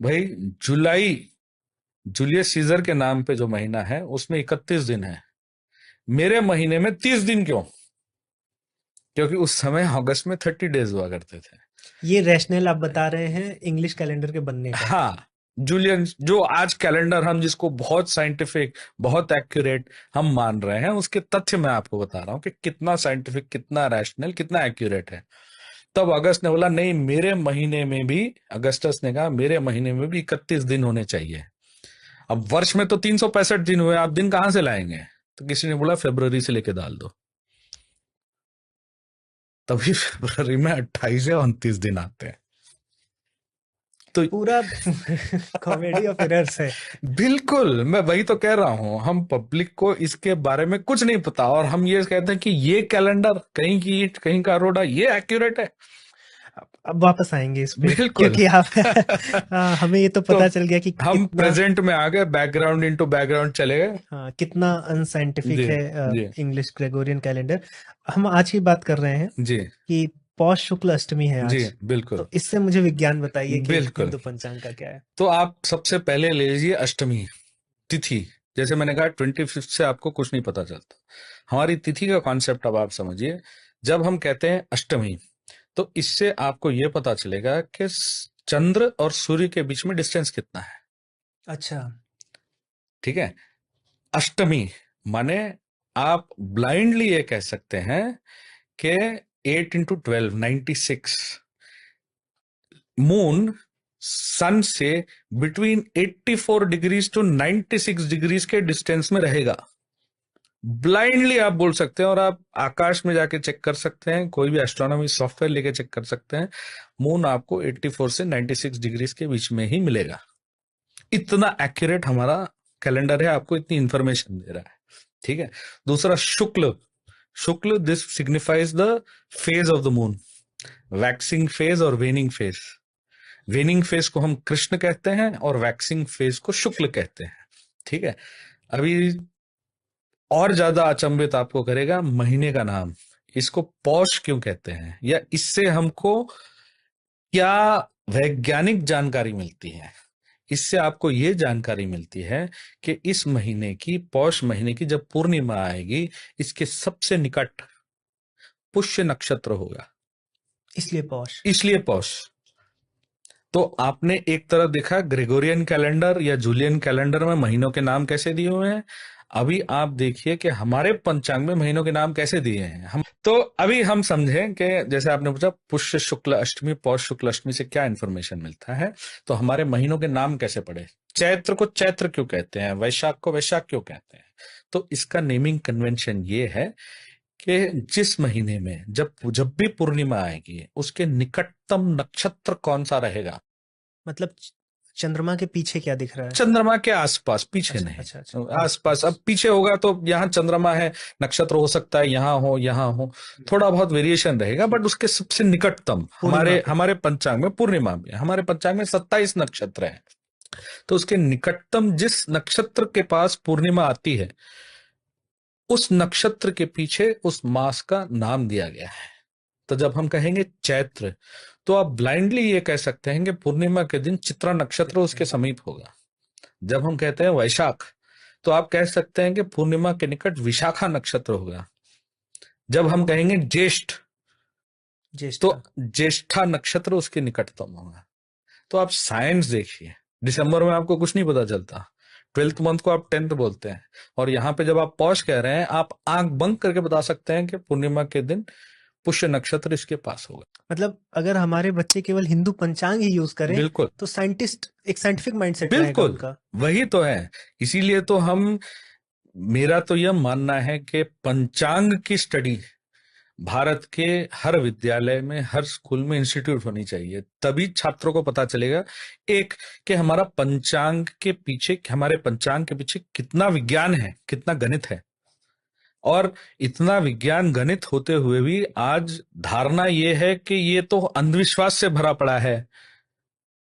भाई, जुलाई, Julius Caesar के नाम पे जो महीना है उसमें 31 दिन है। मेरे महीने में 30 दिन क्यों? क्योंकि उस समय अगस्त में 30 डेज हुआ करते थे। ये रैशनल आप बता रहे हैं इंग्लिश कैलेंडर के बनने का? हाँ, जूलियन जो आज कैलेंडर हम जिसको बहुत साइंटिफिक, बहुत एक्यूरेट हम मान रहे हैं, उसके तथ्य मैं आपको बता रहा हूँ कि कितना साइंटिफिक, कितना रैशनल, कितना एक्यूरेट है। तब अगस्त ने बोला नहीं, मेरे महीने में भी, अगस्टस ने कहा मेरे महीने में भी 31 दिन होने चाहिए। अब वर्ष में तो 365 दिन हुए, आप दिन कहां से लाएंगे? तो किसी ने बोला फरवरी से लेके डाल दो। तभी फरवरी में 28 या 29 दिन आते हैं। तो पूरा कॉमेडी ऑफ एरर्स है। बिल्कुल, मैं वही तो कह रहा हूं, हम पब्लिक को इसके बारे में कुछ नहीं पता और हम ये कहते हैं कि ये कैलेंडर कहीं की ईंट कहीं का रोड़ा, ये एक्यूरेट है। अब वापस आएंगे इस पे, बिल्कुल। क्योंकि आप हमें ये तो तो पता चल गया कि हम कितना, प्रेजेंट में आ गए, बैकग्राउंड इनटू बैकग्राउंड चले गए। हाँ, कितना अनसाइंटिफिक जी, है जी, इंग्लिश ग्रेगोरियन कैलेंडर। हम आज की बात कर रहे हैं जी, कि पौष शुक्ल अष्टमी है जी, आज। बिल्कुल, तो इससे मुझे विज्ञान बताइए कि बिल्कुल। हिंदू पंचांग का क्या है। तो आप सबसे पहले ले लीजिए अष्टमी तिथि। जैसे मैंने कहा 25 से आपको कुछ नहीं पता चलता। हमारी तिथि का कॉन्सेप्ट अब आप समझिए। जब हम कहते हैं अष्टमी, तो इससे आपको यह पता चलेगा कि चंद्र और सूर्य के बीच में डिस्टेंस कितना है। अच्छा। ठीक है। अष्टमी माने आप ब्लाइंडली ये कह सकते हैं कि 8 × 12 96 मून सन से बिटवीन 84 डिग्रीज टू 96 डिग्रीज के डिस्टेंस में रहेगा। ब्लाइंडली आप बोल सकते हैं और आप आकाश में जाके चेक कर सकते हैं, कोई भी एस्ट्रोनॉमी सॉफ्टवेयर लेके चेक कर सकते हैं। मून आपको 84 से 96 डिग्रीज के बीच में ही मिलेगा। इतना एक्यूरेट हमारा कैलेंडर है, आपको इतनी इंफॉर्मेशन दे रहा है। ठीक है। दूसरा शुक्ल। शुक्ल, this signifies the phase of the moon, waxing phase और वेनिंग फेज। वेनिंग फेज को हम कृष्ण कहते हैं और वैक्सिंग फेज को शुक्ल कहते हैं। ठीक है। अभी और ज्यादा अचंभित आपको करेगा महीने का नाम। इसको पौष क्यों कहते हैं, या इससे हमको क्या वैज्ञानिक जानकारी मिलती है? इससे आपको ये जानकारी मिलती है कि इस महीने की, पौष महीने की जब पूर्णिमा आएगी, इसके सबसे निकट पुष्य नक्षत्र होगा, इसलिए पौष। इसलिए पौष। तो आपने एक तरफ देखा ग्रेगोरियन कैलेंडर या जूलियन कैलेंडर में महीनों के नाम कैसे दिए हुए हैं। अभी आप देखिए कि हमारे पंचांग में महीनों के नाम कैसे दिए हैं हम। तो अभी हम समझें कि जैसे आपने पूछा पुष्य शुक्ल अष्टमी, पौष शुक्ल अष्टमी से क्या इंफॉर्मेशन मिलता है, तो हमारे महीनों के नाम कैसे पड़े। चैत्र को चैत्र क्यों कहते हैं, वैशाख को वैशाख क्यों कहते हैं? तो इसका नेमिंग कन्वेंशन ये है कि जिस महीने में जब जब भी पूर्णिमा आएगी, उसके निकटतम नक्षत्र कौन सा रहेगा। मतलब चंद्रमा के पीछे क्या दिख रहा है? चंद्रमा के आसपास, पीछे अच्छा, अच्छा, अच्छा, नहीं, आसपास। अब आसपास। पीछे होगा तो यहाँ चंद्रमा है, नक्षत्र हो सकता है यहाँ हो, यहाँ हो, थोड़ा बहुत वेरिएशन रहेगा, बट उसके सबसे निकटतम पूर्णिमा हमारे पे। हमारे पंचांग में, पूर्णिमा में, हमारे पंचांग में 27 नक्षत्र है। तो उसके निकटतम जिस नक्षत्र के पास पूर्णिमा आती है, उस नक्षत्र के पीछे उस मास का नाम दिया गया है। तो जब हम कहेंगे चैत्र, तो आप ब्लाइंडली ये कह सकते हैं कि पूर्णिमा के दिन चित्रा नक्षत्र उसके समीप होगा। जब हम कहते हैं वैशाख, तो आप कह सकते हैं कि पूर्णिमा के निकट विशाखा नक्षत्र होगा। जब हम कहेंगे ज्येष्ठ, तो ज्येष्ठा। ज्येष्ठा नक्षत्र उसके निकटतम होगा। तो आप साइंस देखिए, दिसंबर में आपको कुछ नहीं पता चलता, 12th मंथ को आप 10th बोलते हैं, और यहाँ पे जब आप पौष कह रहे हैं, आप आंख बंद करके बता सकते हैं कि पूर्णिमा के दिन पुष्य नक्षत्र इसके पास होगा। मतलब अगर हमारे बच्चे केवल हिंदू पंचांग ही यूज करें, बिल्कुल, तो साइंटिस्ट एक साइंटिफिक माइंडसेट रहेगा बिल्कुल, उनका। वही तो है। इसीलिए तो हम, मेरा तो यह मानना है कि पंचांग की स्टडी भारत के हर विद्यालय में, हर स्कूल में इंस्टीट्यूट होनी चाहिए। तभी छात्रों को पता चलेगा, एक, कि हमारा पंचांग के पीछे, हमारे पंचांग के पीछे कितना विज्ञान है, कितना गणित है। और इतना विज्ञान गणित होते हुए भी आज धारणा यह है कि ये तो अंधविश्वास से भरा पड़ा है,